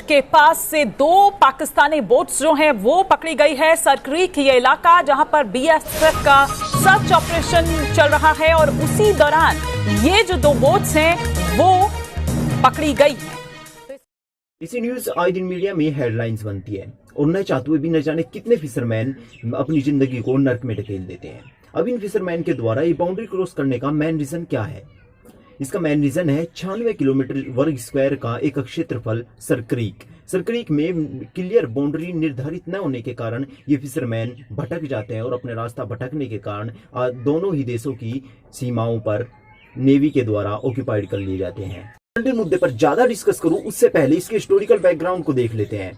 के पास से 2 पाकिस्तानी बोट्स जो हैं वो पकड़ी गई है। सरक्रीक ये इलाका जहां पर बीएसएफ का सर्च ऑपरेशन चल रहा है और उसी दौरान ये जो 2 बोट्स हैं वो पकड़ी गई है। इसी न्यूज आज दिन मीडिया में हेडलाइंस बनती है और न चाहते हुए भी न जाने कितने फिशरमैन अपनी जिंदगी को नर्क में ढकेल देते हैं। अब इन फिशरमैन के द्वारा ये बाउंड्री क्रॉस करने का मेन रीजन क्या है? इसका मेन रीजन है 96 किलोमीटर वर्ग स्क्वायर का एक क्षेत्रफल सरक्रीक में क्लियर बाउंड्री निर्धारित न होने के कारण ये फिशरमैन भटक जाते हैं और अपने रास्ता भटकने के कारण दोनों ही देशों की सीमाओं पर नेवी के द्वारा ऑक्यूपाइड कर लिए जाते हैं। मुद्दे पर ज्यादा डिस्कस करूं उससे पहले इसके हिस्टोरिकल बैकग्राउंड को देख लेते हैं।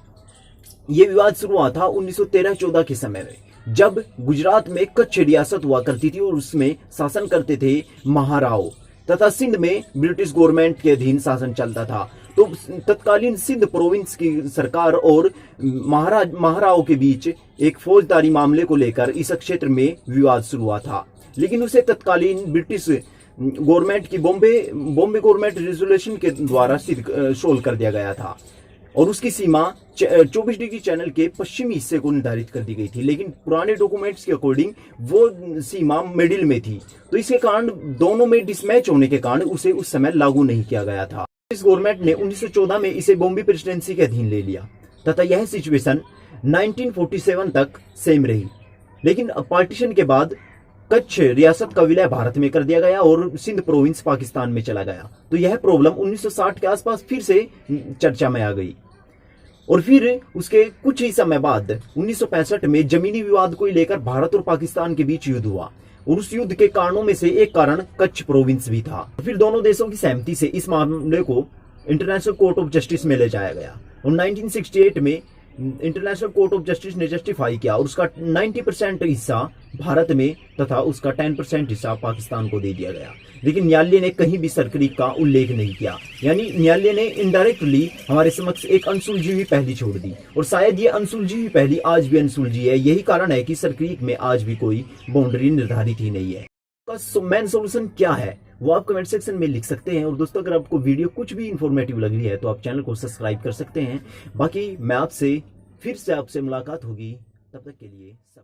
ये विवाद शुरू हुआ था 1913-14 के समय में, जब गुजरात में कच्छ रियासत हुआ करती थी और उसमें शासन करते थे महाराव तथा सिंध में ब्रिटिश गवर्नमेंट के अधीन शासन चलता था। तो तत्कालीन सिंध प्रोविंस की सरकार और महाराव के बीच एक फौजदारी मामले को लेकर इस क्षेत्र में विवाद शुरू हुआ था, लेकिन उसे तत्कालीन ब्रिटिश गवर्नमेंट की बॉम्बे गवर्नमेंट रेजोल्यूशन के द्वारा सोल्व कर दिया गया था और उसकी सीमा 24 डिग्री चैनल के पश्चिमी हिस्से को निर्धारित कर दी गई थी, लेकिन पुराने डॉक्यूमेंट्स के अकॉर्डिंग वो सीमा मिडिल में थी। तो इसके कारण दोनों में डिसमैच होने के कारण उसे उस समय लागू नहीं किया गया था। इस गवर्नमेंट ने 1914 में इसे बॉम्बे प्रेसिडेंसी के अधीन ले लिया तथा यह सिचुएशन 1947 तक सेम रही, लेकिन पार्टीशन के बाद कच्छ रियासत का विलय भारत में कर दिया गया और सिंध प्रोविंस पाकिस्तान में चला गया। तो यह प्रॉब्लम 1960 के आसपास फिर से चर्चा में आ गई और फिर उसके कुछ ही समय बाद 1965 में जमीनी विवाद को लेकर भारत और पाकिस्तान के बीच युद्ध हुआ और उस युद्ध के कारणों में से एक कारण कच्छ प्रोविंस भी था। फिर दोनों देशों की सहमति से इस मामले को इंटरनेशनल कोर्ट ऑफ जस्टिस में ले जाया गया और 1968 में इंटरनेशनल कोर्ट ऑफ जस्टिस ने जस्टिफाई किया और उसका 90% हिस्सा भारत में तथा उसका 10% हिस्सा पाकिस्तान को दे दिया गया। लेकिन न्यायालय ने कहीं भी सरक्रीक का उल्लेख नहीं किया, यानी न्यायालय ने इनडायरेक्टली हमारे समक्ष एक अनसुलझी हुई पहेली छोड़ दी और शायद ये अनसुलझी हुई पहेली आज भी अनसुलझी है। यही कारण है कि सरक्रीक में आज भी कोई बाउंड्री निर्धारित ही नहीं है। मेन सोल्यूशन क्या है वो आप कमेंट सेक्शन में लिख सकते हैं। और दोस्तों, अगर आपको वीडियो कुछ भी इंफॉर्मेटिव लग रही है तो आप चैनल को सब्सक्राइब कर सकते हैं। बाकी मैं आपसे फिर से मुलाकात होगी, तब तक के लिए सब